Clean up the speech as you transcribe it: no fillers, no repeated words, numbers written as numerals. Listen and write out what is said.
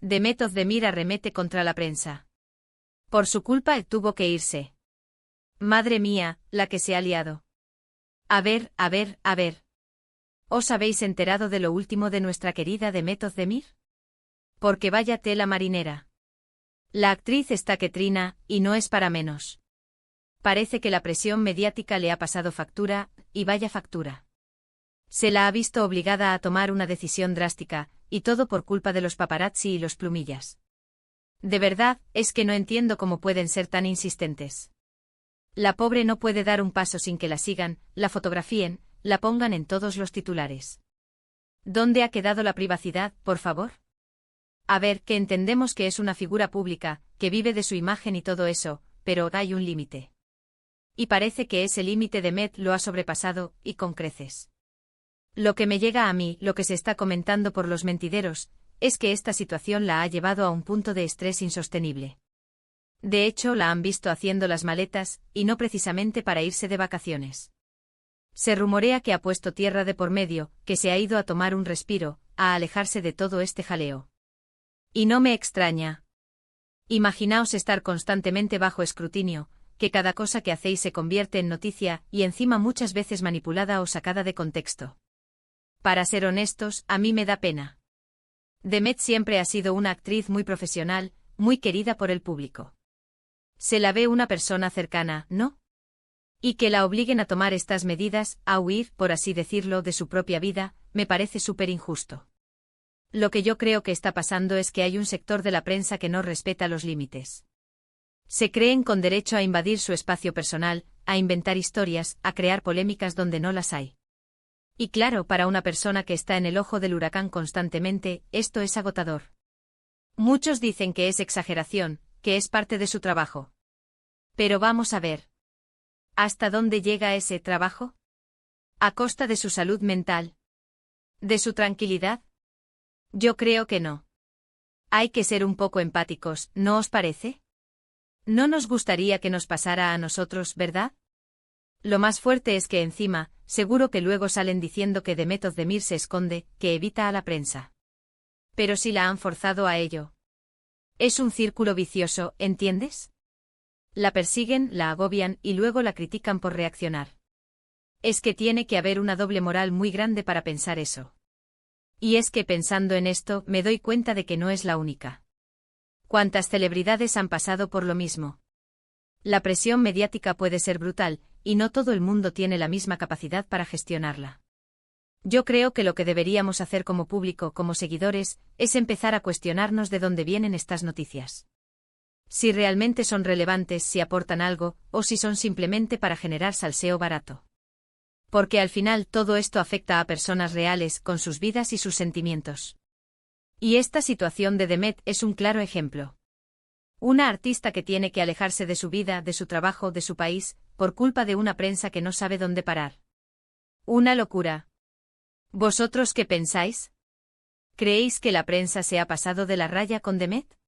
Demet Özdemir arremete contra la prensa. Por su culpa tuvo que irse. Madre mía, la que se ha liado. A ver. ¿Os habéis enterado de lo último de nuestra querida Demet Özdemir? Porque vaya tela marinera. La actriz está que trina, y no es para menos. Parece que la presión mediática le ha pasado factura, y vaya factura. Se la ha visto obligada a tomar una decisión drástica, y todo por culpa de los paparazzi y los plumillas. De verdad, es que no entiendo cómo pueden ser tan insistentes. La pobre no puede dar un paso sin que la sigan, la fotografíen, la pongan en todos los titulares. ¿Dónde ha quedado la privacidad, por favor? A ver, que entendemos que es una figura pública, que vive de su imagen y todo eso, pero hay un límite. Y parece que ese límite Demet lo ha sobrepasado, y con creces. Lo que me llega a mí, lo que se está comentando por los mentideros, es que esta situación la ha llevado a un punto de estrés insostenible. De hecho, la han visto haciendo las maletas, y no precisamente para irse de vacaciones. Se rumorea que ha puesto tierra de por medio, que se ha ido a tomar un respiro, a alejarse de todo este jaleo. Y no me extraña. Imaginaos estar constantemente bajo escrutinio, que cada cosa que hacéis se convierte en noticia y encima muchas veces manipulada o sacada de contexto. Para ser honestos, a mí me da pena. Demet siempre ha sido una actriz muy profesional, muy querida por el público. Se la ve una persona cercana, ¿no? Y que la obliguen a tomar estas medidas, a huir, por así decirlo, de su propia vida, me parece súper injusto. Lo que yo creo que está pasando es que hay un sector de la prensa que no respeta los límites. Se creen con derecho a invadir su espacio personal, a inventar historias, a crear polémicas donde no las hay. Y claro, para una persona que está en el ojo del huracán constantemente, esto es agotador. Muchos dicen que es exageración, que es parte de su trabajo. Pero vamos a ver. ¿Hasta dónde llega ese trabajo? ¿A costa de su salud mental? ¿De su tranquilidad? Yo creo que no. Hay que ser un poco empáticos, ¿no os parece? No nos gustaría que nos pasara a nosotros, ¿verdad? Lo más fuerte es que encima, seguro que luego salen diciendo que Demet Özdemir se esconde, que evita a la prensa. Pero si la han forzado a ello. Es un círculo vicioso, ¿entiendes? La persiguen, la agobian y luego la critican por reaccionar. Es que tiene que haber una doble moral muy grande para pensar eso. Y es que pensando en esto, me doy cuenta de que no es la única. ¿Cuántas celebridades han pasado por lo mismo? La presión mediática puede ser brutal, y no todo el mundo tiene la misma capacidad para gestionarla. Yo creo que lo que deberíamos hacer como público, como seguidores, es empezar a cuestionarnos de dónde vienen estas noticias. Si realmente son relevantes, si aportan algo, o si son simplemente para generar salseo barato. Porque al final todo esto afecta a personas reales, con sus vidas y sus sentimientos. Y esta situación de Demet es un claro ejemplo. Una artista que tiene que alejarse de su vida, de su trabajo, de su país, por culpa de una prensa que no sabe dónde parar. Una locura. ¿Vosotros qué pensáis? ¿Creéis que la prensa se ha pasado de la raya con Demet?